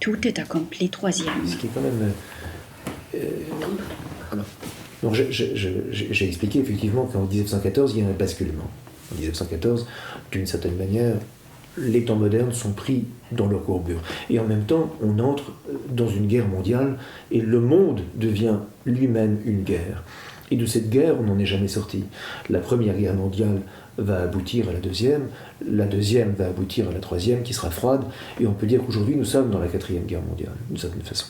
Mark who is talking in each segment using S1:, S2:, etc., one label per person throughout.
S1: tout est accompli, troisième.
S2: Ce qui est quand même... Donc j'ai expliqué effectivement qu'en 1914, il y a un basculement. En 1914, d'une certaine manière, les temps modernes sont pris dans leur courbure. Et en même temps, on entre dans une guerre mondiale et le monde devient lui-même une guerre. Et de cette guerre, on n'en est jamais sorti. La Première Guerre mondiale va aboutir à la deuxième va aboutir à la troisième, qui sera froide, et on peut dire qu'aujourd'hui, nous sommes dans la Quatrième Guerre mondiale, d'une certaine façon.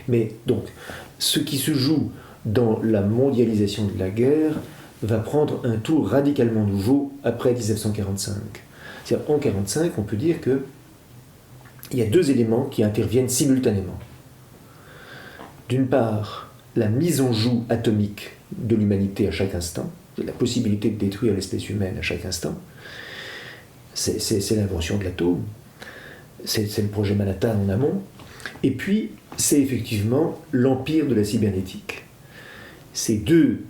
S2: Mais donc, ce qui se joue dans la mondialisation de la guerre va prendre un tour radicalement nouveau après 1945. C'est-à-dire, en 1945, on peut dire qu'il y a deux éléments qui interviennent simultanément. D'une part, la mise en joue atomique de l'humanité à chaque instant, la possibilité de détruire l'espèce humaine à chaque instant, c'est l'invention de l'atome, c'est le projet Manhattan en amont, et puis c'est effectivement l'empire de la cybernétique. Ces deux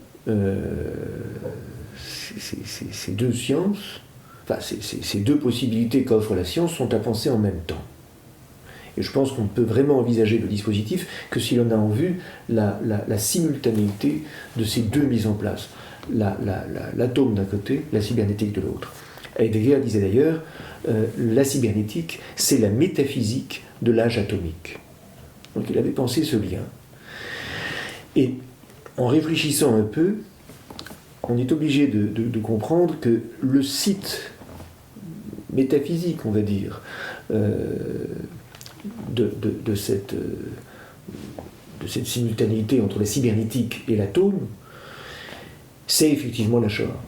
S2: sciences, enfin ces deux possibilités qu'offre la science sont à penser en même temps. Et je pense qu'on ne peut vraiment envisager le dispositif que si l'on a en vue la simultanéité de ces deux mises en place. L'atome d'un côté, la cybernétique de l'autre. Heidegger disait d'ailleurs, la cybernétique, c'est la métaphysique de l'âge atomique. Donc il avait pensé ce lien. Et en réfléchissant un peu, on est obligé de comprendre que le site métaphysique, on va dire, de cette simultanéité entre la cybernétique et l'atome, c'est effectivement la Shoah.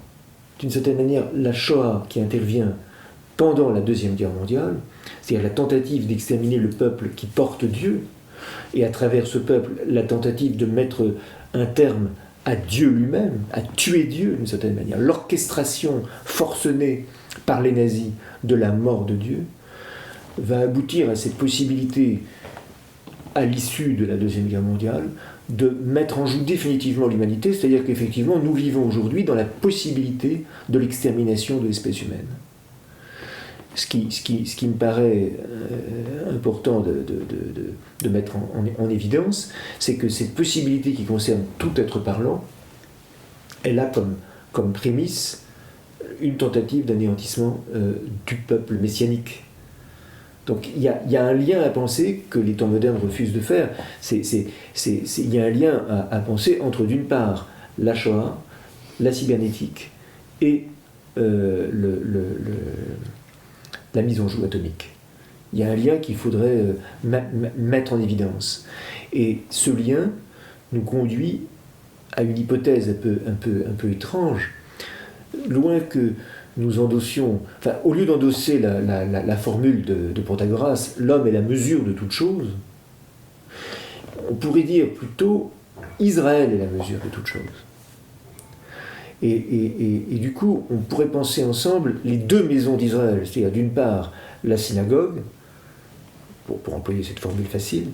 S2: D'une certaine manière, la Shoah qui intervient pendant la Deuxième Guerre mondiale, c'est-à-dire la tentative d'exterminer le peuple qui porte Dieu, et à travers ce peuple, la tentative de mettre un terme à Dieu lui-même, à tuer Dieu d'une certaine manière, l'orchestration forcenée par les nazis de la mort de Dieu, va aboutir à cette possibilité, à l'issue de la Deuxième Guerre mondiale, de mettre en joue définitivement l'humanité, c'est-à-dire qu'effectivement, nous vivons aujourd'hui dans la possibilité de l'extermination de l'espèce humaine. Ce qui me paraît important de mettre en évidence, c'est que cette possibilité qui concerne tout être parlant, elle a comme prémisse une tentative d'anéantissement du peuple messianique. Donc il y a un lien à penser que les temps modernes refusent de faire. Il y a un lien à penser entre, d'une part, la Shoah, la cybernétique et la mise en joue atomique. Il y a un lien qu'il faudrait mettre en évidence. Et ce lien nous conduit à une hypothèse un peu étrange. Loin que nous endossions, enfin, au lieu d'endosser la formule de Protagoras, l'homme est la mesure de toute chose, on pourrait dire plutôt Israël est la mesure de toute chose. Et du coup, on pourrait penser ensemble les deux maisons d'Israël, c'est-à-dire d'une part la synagogue, pour employer cette formule facile,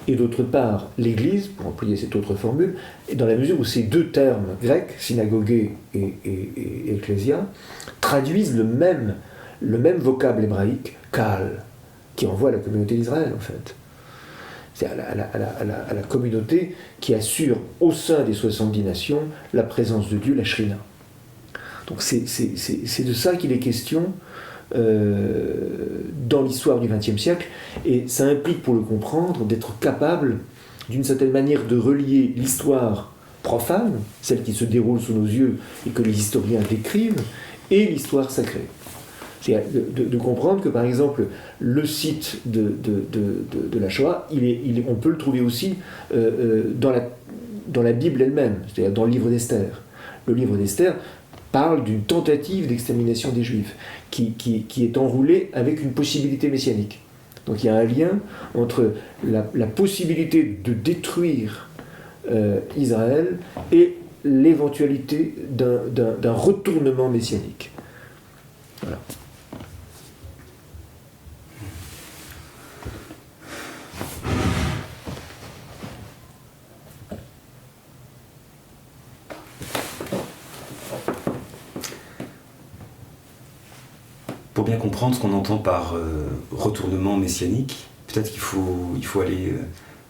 S2: et d'autre part l'Église, pour employer cette autre formule, et dans la mesure où ces deux termes grecs, synagogué et ecclésia, traduisent le même vocable hébraïque, kal, qui renvoie à la communauté d'Israël en fait. C'est à la communauté qui assure au sein des 70 nations la présence de Dieu, la Shrina. Donc c'est de ça qu'il est question dans l'histoire du XXe siècle, et ça implique, pour le comprendre, d'être capable, d'une certaine manière, de relier l'histoire profane, celle qui se déroule sous nos yeux et que les historiens décrivent, et l'histoire sacrée. C'est de comprendre que, par exemple, le site de la Shoah, on peut le trouver aussi dans la Bible elle-même, c'est-à-dire dans le livre d'Esther. Le livre d'Esther parle d'une tentative d'extermination des Juifs qui est enroulée avec une possibilité messianique. Donc il y a un lien entre la possibilité de détruire Israël et l'éventualité d'un retournement messianique. Voilà.
S3: Pour bien comprendre ce qu'on entend par retournement messianique, peut-être qu'il faut aller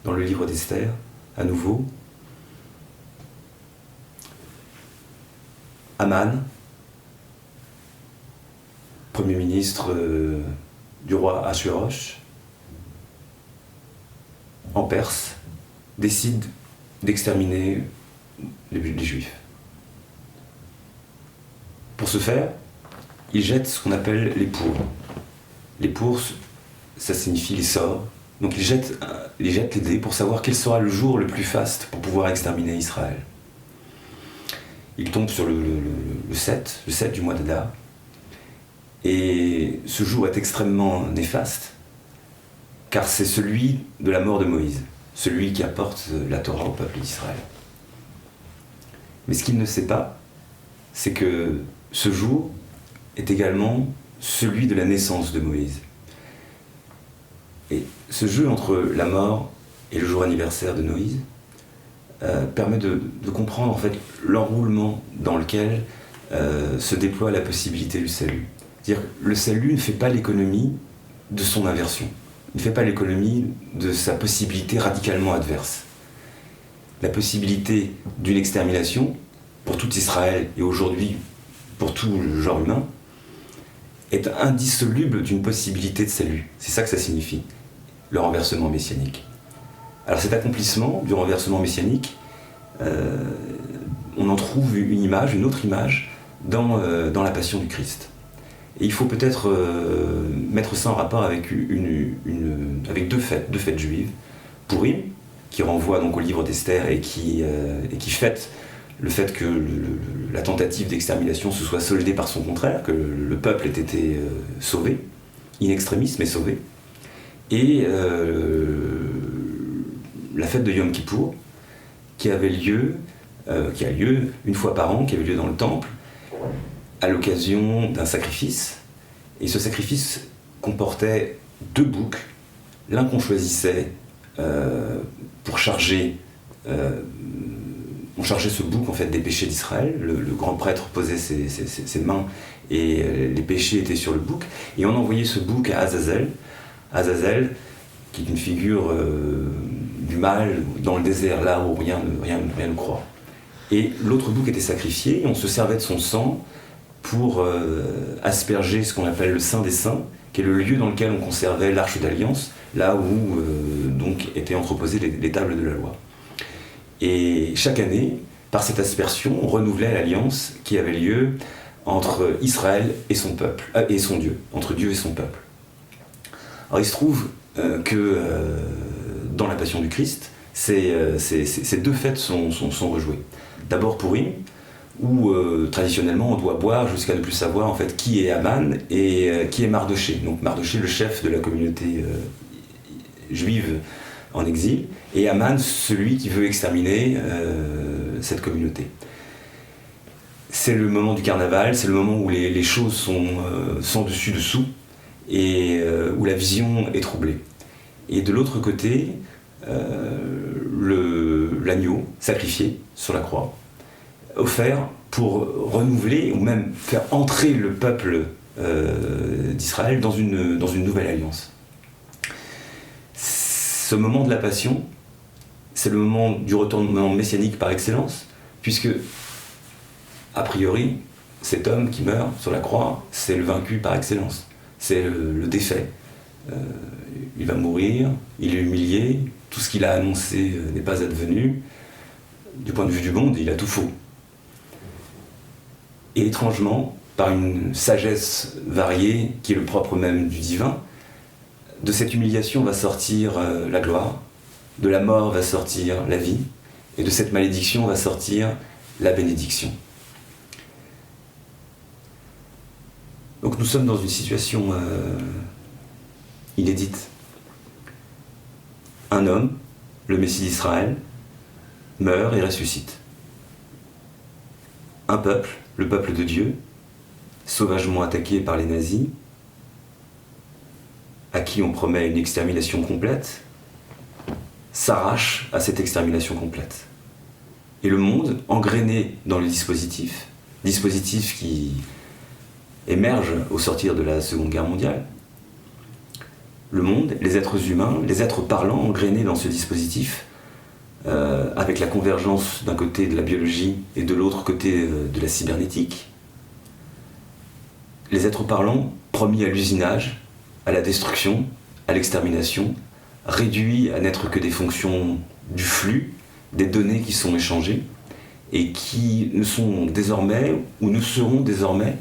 S3: dans le livre d'Esther, à nouveau. Aman, premier ministre du roi Assuéroche, en Perse, décide d'exterminer les Juifs. Pour ce faire, il jette ce qu'on appelle les pours. Les pours, ça signifie les sorts. Donc il jette les dés pour savoir quel sera le jour le plus faste pour pouvoir exterminer Israël. Il tombe sur le 7 du mois d'Adar. Et ce jour est extrêmement néfaste, car c'est celui de la mort de Moïse, celui qui apporte la Torah au peuple d'Israël. Mais ce qu'il ne sait pas, c'est que ce jour est également celui de la naissance de Moïse. Et ce jeu entre la mort et le jour anniversaire de Moïse permet de comprendre en fait l'enroulement dans lequel se déploie la possibilité du salut. C'est-à-dire que le salut ne fait pas l'économie de son inversion. Il ne fait pas l'économie de sa possibilité radicalement adverse. La possibilité d'une extermination pour tout Israël et aujourd'hui pour tout le genre humain est indissoluble d'une possibilité de salut. C'est ça que ça signifie, le renversement messianique. Alors cet accomplissement du renversement messianique, on en trouve une autre image dans la passion du Christ. Et il faut peut-être mettre ça en rapport avec, avec deux fêtes juives. Purim, qui renvoie donc au livre d'Esther et qui fête le fait que la tentative d'extermination se soit soldée par son contraire, que le peuple ait été sauvé, in extremis mais sauvé. Et la fête de Yom Kippour, qui a lieu une fois par an, qui avait lieu dans le temple, à l'occasion d'un sacrifice. Et ce sacrifice comportait 2 boucs, l'un qu'on choisissait pour charger on chargeait ce bouc en fait des péchés d'Israël. Le grand prêtre posait ses mains et les péchés étaient sur le bouc. Et on envoyait ce bouc à Azazel. Azazel, qui est une figure du mal dans le désert, là où rien ne croit. Et l'autre bouc était sacrifié, et on se servait de son sang pour asperger ce qu'on appelle le Saint des Saints, qui est le lieu dans lequel on conservait l'Arche d'Alliance, là où donc étaient entreposées les tables de la loi. Et chaque année, par cette aspersion, on renouvelait l'alliance qui avait lieu entre Israël et son peuple, et son Dieu, entre Dieu et son peuple. Alors il se trouve que dans la Passion du Christ, ces 2 fêtes sont rejouées. D'abord Purim, où traditionnellement on doit boire jusqu'à ne plus savoir en fait qui est Aman et qui est Mardoché. Donc Mardoché, le chef de la communauté juive en exil, et Aman, celui qui veut exterminer cette communauté. C'est le moment du carnaval, c'est le moment où les choses sont sans dessus-dessous, et où la vision est troublée. Et de l'autre côté, l'agneau sacrifié sur la croix, offert pour renouveler ou même faire entrer le peuple d'Israël dans une nouvelle alliance. Ce moment de la Passion, c'est le moment du retournement messianique par excellence, puisque, a priori, cet homme qui meurt sur la croix, c'est le vaincu par excellence, c'est le défait. Il va mourir, il est humilié, tout ce qu'il a annoncé n'est pas advenu. Du point de vue du monde, il a tout faux. Et étrangement, par une sagesse variée, qui est le propre même du divin, de cette humiliation va sortir la gloire, de la mort va sortir la vie, et de cette malédiction va sortir la bénédiction. Donc nous sommes dans une situation inédite. Un homme, le Messie d'Israël, meurt et ressuscite. Un peuple, le peuple de Dieu, sauvagement attaqué par les nazis, à qui on promet une extermination complète, s'arrache à cette extermination complète. Et le monde, engrainé dans le dispositif qui émerge au sortir de la Seconde Guerre mondiale, le monde, les êtres humains, les êtres parlants engrainés dans ce dispositif, avec la convergence d'un côté de la biologie et de l'autre côté de la cybernétique. Les êtres parlants promis à l'usinage, à la destruction, à l'extermination, réduits à n'être que des fonctions du flux, des données qui sont échangées et qui ne sont désormais, ou ne seront désormais,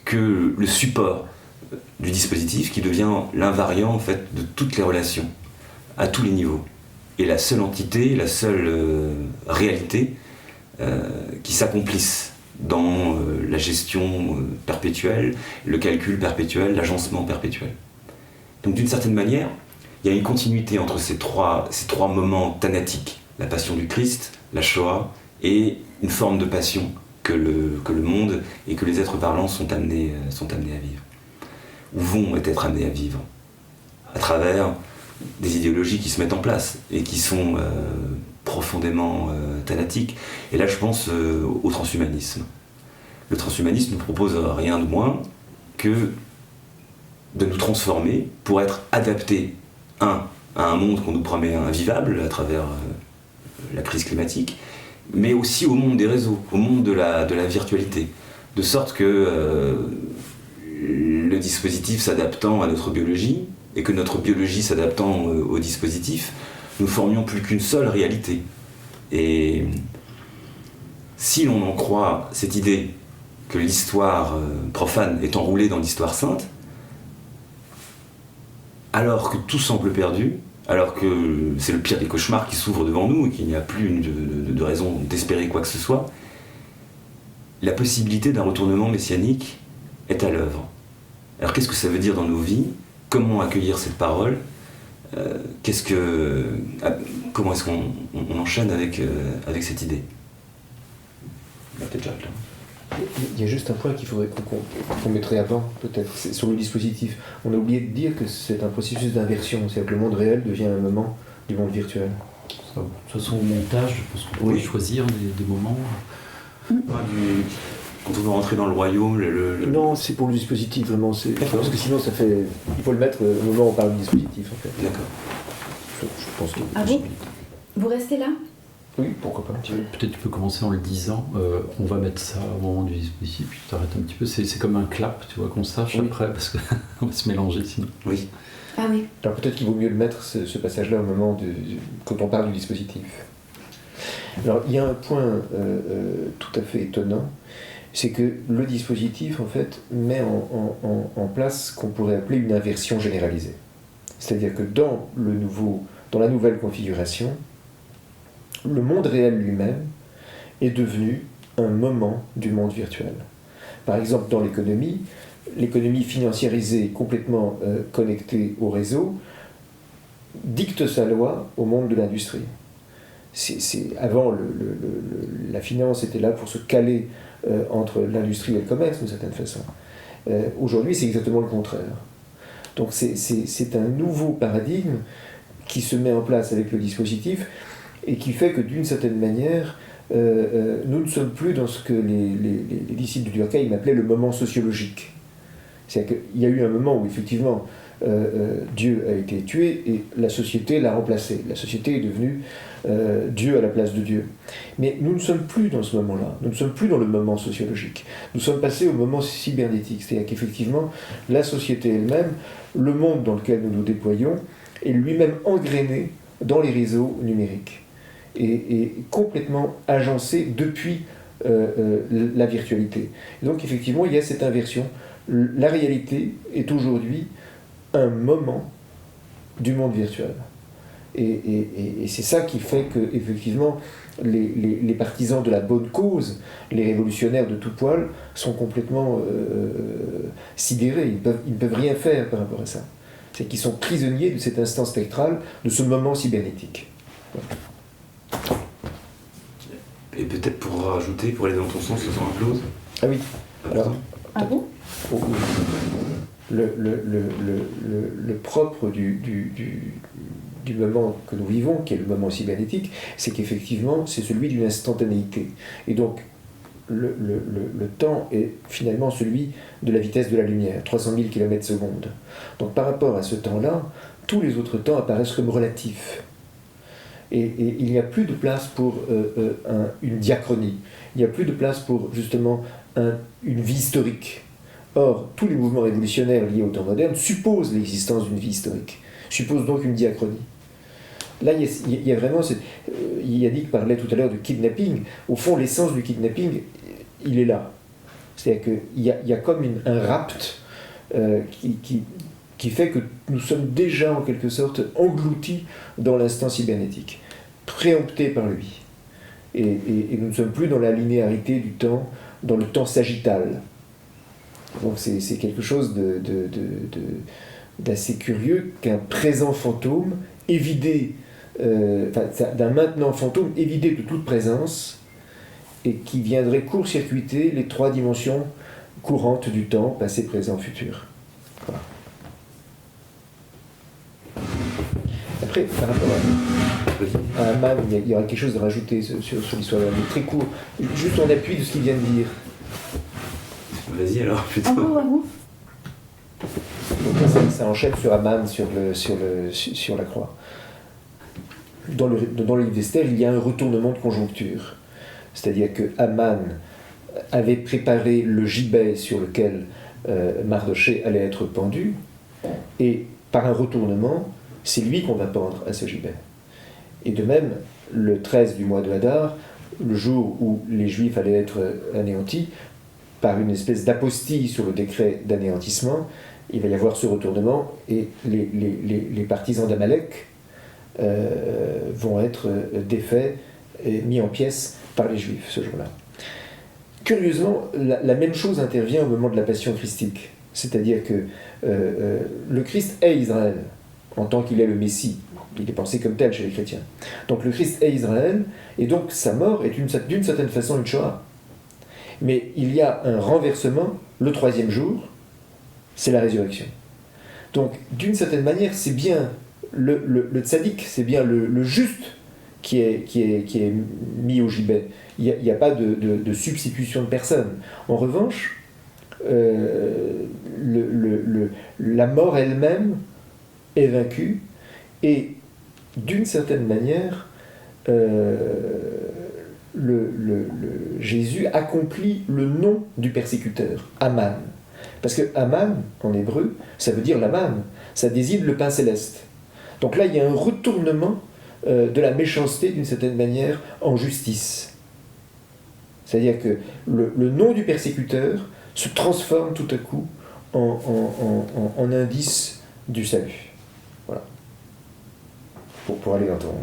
S3: que le support du dispositif qui devient l'invariant en fait de toutes les relations, à tous les niveaux. Et la seule entité, la seule réalité qui s'accomplissent dans la gestion perpétuelle, le calcul perpétuel, l'agencement perpétuel. Donc d'une certaine manière, il y a une continuité entre ces trois moments thanatiques, la passion du Christ, la Shoah, et une forme de passion que le monde et que les êtres parlants sont amenés à vivre, ou vont être amenés à vivre, à travers des idéologies qui se mettent en place et qui sont profondément thanatiques. Et là, je pense au transhumanisme. Le transhumanisme ne propose rien de moins que de nous transformer pour être adaptés, à un monde qu'on nous promet invivable à travers la crise climatique, mais aussi au monde des réseaux, au monde de la virtualité, de sorte que le dispositif s'adaptant à notre biologie, et que notre biologie s'adaptant au dispositif, nous formions plus qu'une seule réalité. Et si l'on en croit cette idée que l'histoire profane est enroulée dans l'histoire sainte, alors que tout semble perdu, alors que c'est le pire des cauchemars qui s'ouvre devant nous et qu'il n'y a plus de raison d'espérer quoi que ce soit, la possibilité d'un retournement messianique est à l'œuvre. Alors qu'est-ce que ça veut dire dans nos vies ? Comment accueillir cette parole ? Comment est-ce qu'on enchaîne avec cette idée ? Peut-être Jacques, là.
S2: Il y a juste un point qu'il faudrait qu'on mettrait avant, peut-être, c'est sur le dispositif. On a oublié de dire que c'est un processus d'inversion, c'est-à-dire que le monde réel devient un moment du monde virtuel.
S4: De toute façon, au montage, je pense qu'on peut choisir des moments.
S3: Quand on veut rentrer dans le royaume,
S2: Non, c'est pour le dispositif, vraiment. Parce que sinon, ça fait. Il faut le mettre au moment où on parle du dispositif, en fait.
S3: D'accord.
S2: Je pense que.
S1: Ah bon ? Vous restez là ?
S2: Oui, pourquoi pas.
S4: Peut-être tu peux commencer en le disant. On va mettre ça au moment du dispositif, puis tu t'arrêtes un petit peu. C'est comme un clap, tu vois, qu'on sache après, parce qu'on va se mélanger sinon.
S3: Oui.
S1: Ah oui.
S2: Alors peut-être qu'il vaut mieux le mettre, ce passage-là, au moment quand on parle du dispositif. Alors, il y a un point tout à fait étonnant, c'est que le dispositif, en fait, met en place ce qu'on pourrait appeler une inversion généralisée. C'est-à-dire que dans la nouvelle configuration, le monde réel lui-même est devenu un moment du monde virtuel. Par exemple, dans l'économie financiarisée, complètement connectée au réseau, dicte sa loi au monde de l'industrie. Avant, la finance était là pour se caler entre l'industrie et le commerce, d'une certaine façon. Aujourd'hui, c'est exactement le contraire. Donc c'est un nouveau paradigme qui se met en place avec le dispositif et qui fait que, d'une certaine manière, nous ne sommes plus dans ce que les disciples du Durkheim appelaient le moment sociologique. C'est-à-dire qu'il y a eu un moment où, effectivement, Dieu a été tué et la société l'a remplacé. La société est devenue Dieu à la place de Dieu. Mais nous ne sommes plus dans ce moment-là. Nous ne sommes plus dans le moment sociologique. Nous sommes passés au moment cybernétique. C'est-à-dire qu'effectivement, la société elle-même, le monde dans lequel nous nous déployons, est lui-même engrainé dans les réseaux numériques et complètement agencé depuis la virtualité. Et donc effectivement, il y a cette inversion. La réalité est aujourd'hui un moment du monde virtuel. Et c'est ça qui fait que, effectivement, les partisans de la bonne cause, les révolutionnaires de tout poil, sont complètement sidérés. Ils ne peuvent rien faire par rapport à ça. C'est qu'ils sont prisonniers de cet instant spectral, de ce moment cybernétique. Voilà.
S3: Et peut-être pour rajouter, pour aller dans ton sens, ce sont un close.
S2: Ah oui. Alors,
S1: Ah bon ?
S2: Le propre du moment que nous vivons, qui est le moment cybernétique, c'est qu'effectivement, c'est celui d'une instantanéité. Et donc, le temps est finalement celui de la vitesse de la lumière, 300 000 km/s. Donc par rapport à ce temps-là, tous les autres temps apparaissent comme relatifs. Et il n'y a plus de place pour une diachronie, il n'y a plus de place pour justement une vie historique. Or, tous les mouvements révolutionnaires liés au temps moderne supposent l'existence d'une vie historique, supposent donc une diachronie. Là, il y a vraiment... Yannick parlait tout à l'heure de kidnapping. Au fond, l'essence du kidnapping, il est là. C'est-à-dire qu'il y a comme un rapt qui fait que nous sommes déjà, en quelque sorte, engloutis dans l'instant cybernétique, préemptés par lui. Et nous ne sommes plus dans la linéarité du temps, dans le temps sagittal. Donc c'est quelque chose d'assez curieux qu'un présent fantôme évidé, d'un maintenant fantôme évidé de toute présence et qui viendrait court-circuiter les trois dimensions courantes du temps, passé, présent, futur. Voilà. Après, par rapport à Hamann, il y aura quelque chose à rajouter sur l'histoire, mais très court, juste en appui de ce qu'il vient de dire.
S3: Vas-y alors, plutôt.
S1: Donc
S2: ça enchaîne sur Hamann, sur la croix. Dans le livre d'Esther, il y a un retournement de conjoncture. C'est-à-dire que Hamann avait préparé le gibet sur lequel Mardochée allait être pendu, et par un retournement, c'est lui qu'on va pendre à ce gibet. Et de même, le 13 du mois de Hadar, le jour où les Juifs allaient être anéantis, par une espèce d'apostille sur le décret d'anéantissement, il va y avoir ce retournement et les partisans d'Amalek vont être défaits et mis en pièces par les Juifs ce jour-là. Curieusement, la même chose intervient au moment de la Passion christique, c'est-à-dire que le Christ est Israël en tant qu'il est le Messie. Il est pensé comme tel chez les chrétiens. Donc le Christ est Israël, et donc sa mort est d'une certaine façon une Shoah. Mais il y a un renversement le troisième jour, c'est la résurrection. Donc, d'une certaine manière, c'est bien le tzaddik, c'est bien le juste qui est mis au gibet. Il n'y a pas de substitution de personne. En revanche, la mort elle-même est vaincue, et d'une certaine manière, Jésus accomplit le nom du persécuteur, Haman. Parce que Haman, en hébreu, ça veut dire la manne, ça désigne le pain céleste. Donc là, il y a un retournement de la méchanceté, d'une certaine manière, en justice. C'est-à-dire que le nom du persécuteur se transforme tout à coup en indice du salut. Voilà. Pour aller dans ton...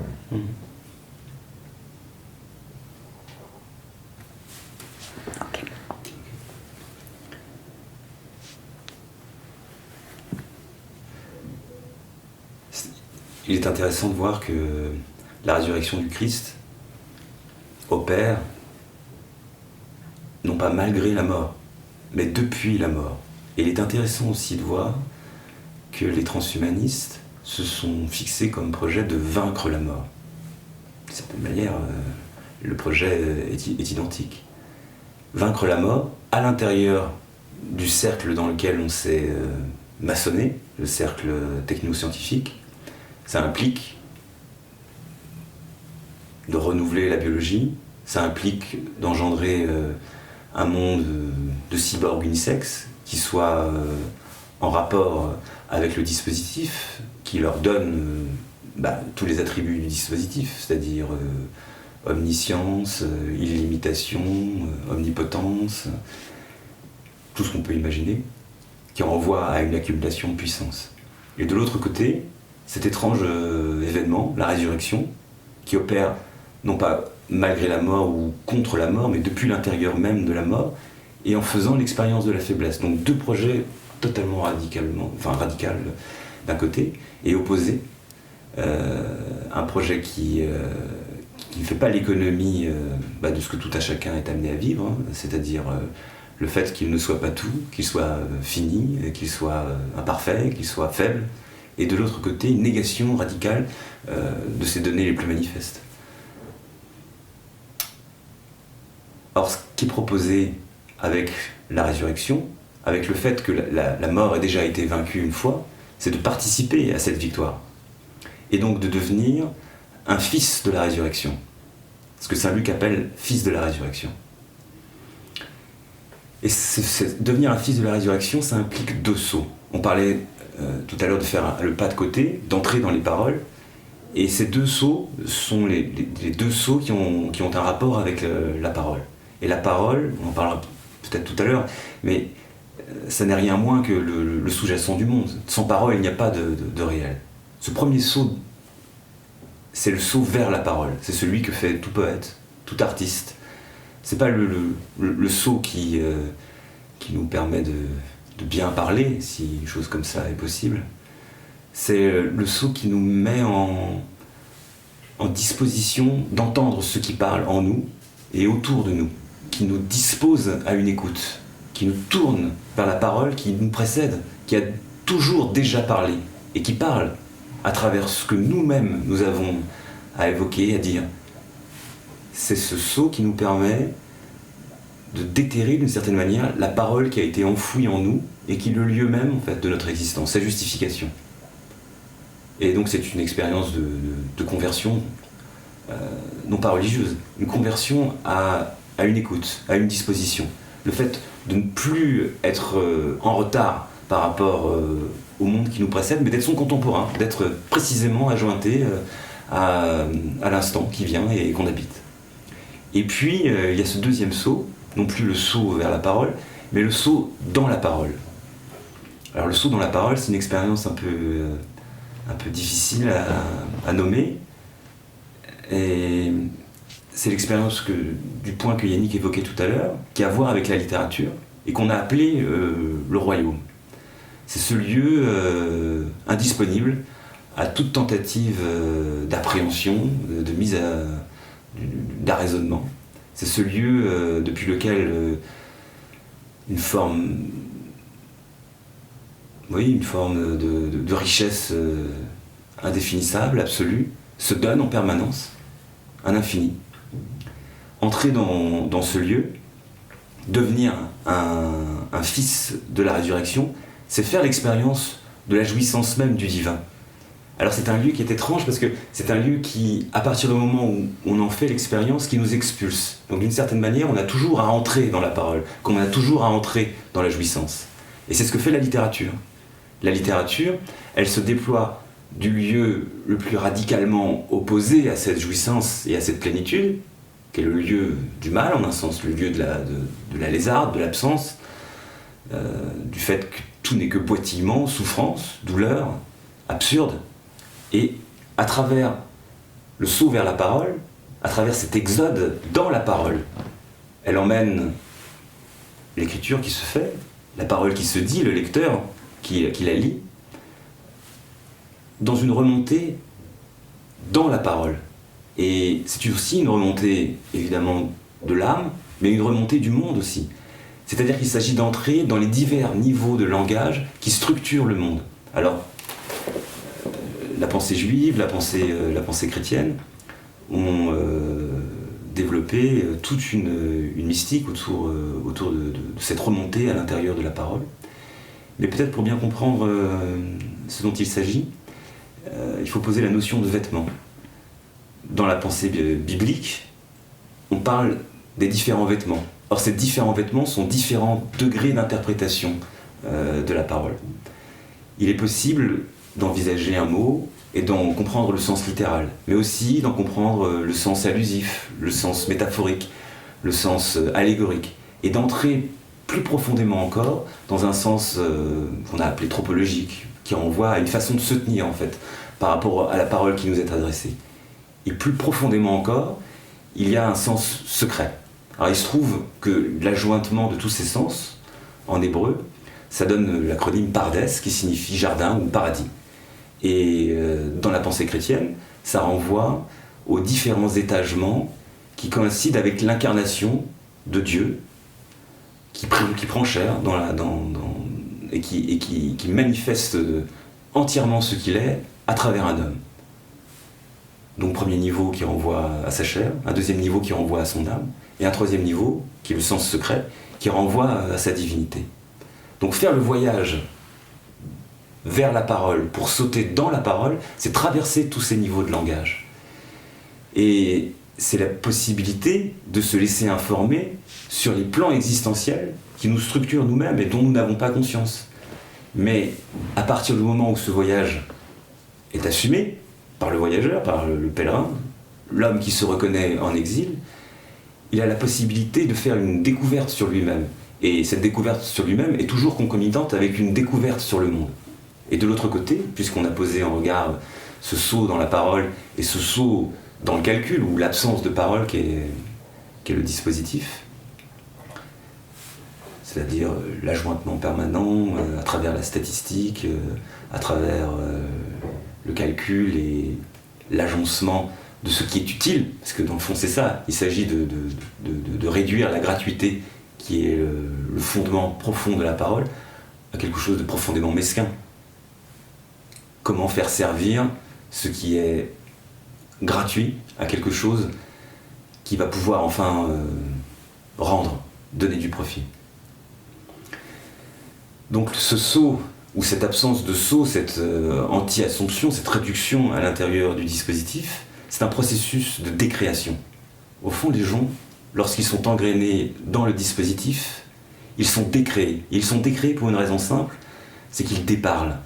S3: Il est intéressant de voir que la résurrection du Christ opère non pas malgré la mort, mais depuis la mort. Et il est intéressant aussi de voir que les transhumanistes se sont fixés comme projet de vaincre la mort. De certaine manière, le projet est identique. Vaincre la mort à l'intérieur du cercle dans lequel on s'est maçonné, le cercle techno-scientifique. Ça implique de renouveler la biologie, ça implique d'engendrer un monde de cyborgs unisexes qui soit en rapport avec le dispositif, qui leur donne tous les attributs du dispositif, c'est-à-dire omniscience, illimitation, omnipotence, tout ce qu'on peut imaginer, qui renvoie à une accumulation de puissance. Et de l'autre côté, cet étrange événement, la résurrection, qui opère non pas malgré la mort ou contre la mort, mais depuis l'intérieur même de la mort, et en faisant l'expérience de la faiblesse. Donc deux projets totalement radicaux d'un côté, et opposés. Un projet qui ne fait pas l'économie de ce que tout à chacun est amené à vivre, hein, c'est-à-dire le fait qu'il ne soit pas tout, qu'il soit fini, qu'il soit imparfait, qu'il soit faible, et de l'autre côté, une négation radicale de ces données les plus manifestes. Or, qui est proposé avec la résurrection, avec le fait que la mort a déjà été vaincue une fois, c'est de participer à cette victoire. Et donc de devenir un fils de la résurrection. Ce que saint Luc appelle fils de la résurrection. Et devenir un fils de la résurrection, ça implique 2 sauts. On parlait tout à l'heure de faire le pas de côté, d'entrer dans les paroles. Et ces 2 sauts sont les 2 sauts qui ont un rapport avec la parole. Et la parole, on en parlera peut-être tout à l'heure, mais ça n'est rien moins que le sous-jacent du monde. Sans parole, il n'y a pas de réel. Ce premier saut, c'est le saut vers la parole. C'est celui que fait tout poète, tout artiste. C'est pas le saut qui nous permet de bien parler, si une chose comme ça est possible. C'est le saut qui nous met en disposition d'entendre ce qui parle en nous et autour de nous, qui nous dispose à une écoute, qui nous tourne vers la parole qui nous précède, qui a toujours déjà parlé et qui parle à travers ce que nous-mêmes nous avons à évoquer, à dire. C'est ce saut qui nous permet de déterrer d'une certaine manière la parole qui a été enfouie en nous et qui est le lieu même en fait, de notre existence, sa justification. Et donc c'est une expérience de conversion, non pas religieuse, une conversion à une écoute, à une disposition. Le fait de ne plus être en retard par rapport au monde qui nous précède, mais d'être son contemporain, d'être précisément ajointé à l'instant qui vient et qu'on habite. Et puis il y a ce deuxième saut, non plus le saut vers la parole, mais le saut dans la parole. Alors le saut dans la parole, c'est une expérience un peu difficile à nommer, et c'est l'expérience du point que Yannick évoquait tout à l'heure, qui a à voir avec la littérature, et qu'on a appelé le royaume. C'est ce lieu indisponible à toute tentative d'appréhension, de mise d'arraisonnement. C'est ce lieu depuis lequel une forme de richesse indéfinissable, absolue, se donne en permanence, un infini. Entrer dans ce lieu, devenir un fils de la résurrection, c'est faire l'expérience de la jouissance même du divin. Alors c'est un lieu qui est étrange parce que c'est un lieu qui, à partir du moment où on en fait l'expérience, qui nous expulse. Donc d'une certaine manière, on a toujours à entrer dans la parole, comme on a toujours à entrer dans la jouissance. Et c'est ce que fait la littérature. La littérature, elle se déploie du lieu le plus radicalement opposé à cette jouissance et à cette plénitude, qui est le lieu du mal, en un sens, le lieu de la lézarde, de l'absence, du fait que tout n'est que boitillement, souffrance, douleur, absurde. Et à travers le saut vers la parole, à travers cet exode dans la parole, elle emmène l'écriture qui se fait, la parole qui se dit, le lecteur qui la lit, dans une remontée dans la parole. Et c'est aussi une remontée, évidemment, de l'âme, mais une remontée du monde aussi. C'est-à-dire qu'il s'agit d'entrer dans les divers niveaux de langage qui structurent le monde. Alors, la pensée juive, la pensée chrétienne ont développé toute une mystique autour de cette remontée à l'intérieur de la parole. Mais peut-être pour bien comprendre ce dont il s'agit, il faut poser la notion de vêtement. Dans la pensée biblique, on parle des différents vêtements. Or, ces différents vêtements sont différents degrés d'interprétation de la parole. Il est possible d'envisager un mot et d'en comprendre le sens littéral, mais aussi d'en comprendre le sens allusif, le sens métaphorique, le sens allégorique, et d'entrer plus profondément encore dans un sens qu'on a appelé tropologique, qui renvoie à une façon de se tenir en fait, par rapport à la parole qui nous est adressée. Et plus profondément encore, il y a un sens secret. Alors il se trouve que l'ajointement de tous ces sens, en hébreu, ça donne l'acronyme Pardes, qui signifie jardin ou paradis. Et dans la pensée chrétienne, ça renvoie aux différents étagements qui coïncident avec l'incarnation de Dieu, qui prend chair et qui manifeste entièrement ce qu'il est à travers un homme. Donc premier niveau qui renvoie à sa chair, un deuxième niveau qui renvoie à son âme, et un troisième niveau qui est le sens secret, qui renvoie à sa divinité. Donc faire le voyage vers la parole, pour sauter dans la parole, c'est traverser tous ces niveaux de langage. Et c'est la possibilité de se laisser informer sur les plans existentiels qui nous structurent nous-mêmes et dont nous n'avons pas conscience. Mais à partir du moment où ce voyage est assumé par le voyageur, par le pèlerin, l'homme qui se reconnaît en exil, il a la possibilité de faire une découverte sur lui-même. Et cette découverte sur lui-même est toujours concomitante avec une découverte sur le monde. Et de l'autre côté, puisqu'on a posé en regard ce saut dans la parole et ce saut dans le calcul, ou l'absence de parole qui est le dispositif, c'est-à-dire l'ajointement permanent à travers la statistique, à travers le calcul et l'agencement de ce qui est utile, parce que dans le fond c'est ça, il s'agit de réduire la gratuité qui est le fondement profond de la parole à quelque chose de profondément mesquin. Comment faire servir ce qui est gratuit à quelque chose qui va pouvoir enfin rendre, donner du profit. Donc ce saut, ou cette absence de saut, cette anti-assomption, cette réduction à l'intérieur du dispositif, c'est un processus de décréation. Au fond, les gens, lorsqu'ils sont engrainés dans le dispositif, ils sont décréés. Et ils sont décréés pour une raison simple, c'est qu'ils déparlent.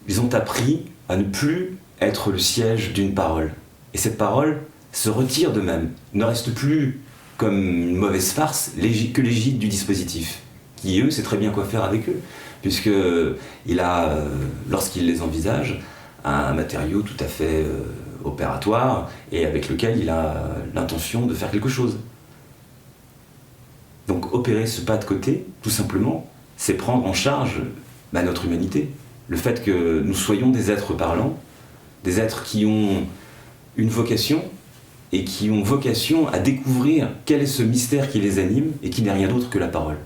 S3: Ils ont appris à ne plus être le siège d'une parole. Et cette parole se retire d'eux-mêmes, ne reste plus comme une mauvaise farce que l'égide du dispositif, qui eux sait très bien quoi faire avec eux, puisqu'il a, lorsqu'il les envisage, un matériau tout à fait opératoire et avec lequel il a l'intention de faire quelque chose. Donc opérer ce pas de côté, tout simplement, c'est prendre en charge notre humanité. Le fait que nous soyons des êtres parlants, des êtres qui ont une vocation et qui ont vocation à découvrir quel est ce mystère qui les anime et qui n'est rien d'autre que la parole.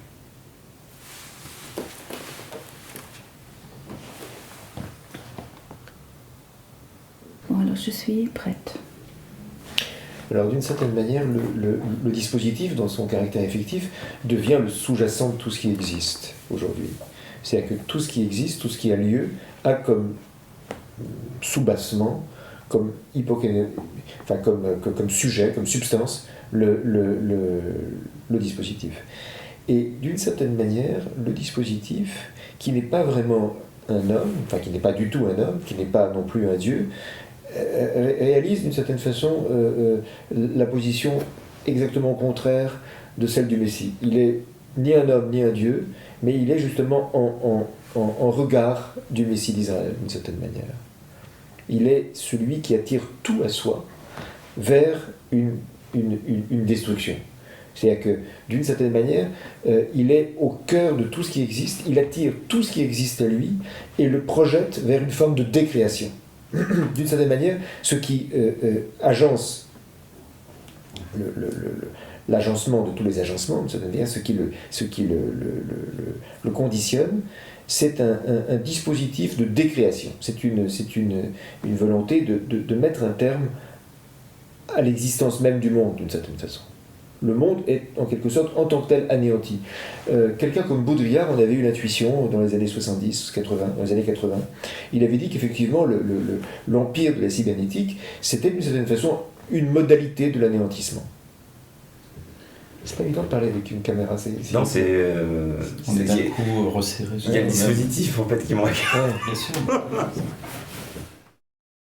S1: Bon, alors je suis prête.
S2: Alors d'une certaine manière, le dispositif, dans son caractère effectif, devient le sous-jacent de tout ce qui existe aujourd'hui. C'est-à-dire que tout ce qui existe, tout ce qui a lieu, a comme sous-bassement, comme comme sujet, comme substance, le dispositif. Et d'une certaine manière, le dispositif, qui n'est pas vraiment un homme, enfin qui n'est pas du tout un homme, qui n'est pas non plus un dieu, réalise d'une certaine façon la position exactement contraire de celle du Messie. Il est ni un homme ni un dieu, mais il est justement en regard du Messie d'Israël, d'une certaine manière. Il est celui qui attire tout à soi vers une destruction. C'est-à-dire que, d'une certaine manière, il est au cœur de tout ce qui existe, il attire tout ce qui existe à lui et le projette vers une forme de décréation. D'une certaine manière, ce qui agence l'agencement de tous les agencements, d'une certaine manière, ce qui le conditionne, c'est un dispositif de décréation. C'est une volonté de mettre un terme à l'existence même du monde, d'une certaine façon. Le monde est en quelque sorte en tant que tel anéanti. Quelqu'un comme Baudrillard en avait eu l'intuition dans les années 70, 80, dans les années 80. Il avait dit qu'effectivement l'empire de la cybernétique, c'était d'une certaine façon une modalité de l'anéantissement. C'est pas évident de parler avec une caméra.
S3: Non, c'est.
S4: On est d'un coup resserré.
S3: Il y a le dispositif en fait qui manque.
S4: Ouais, bien sûr.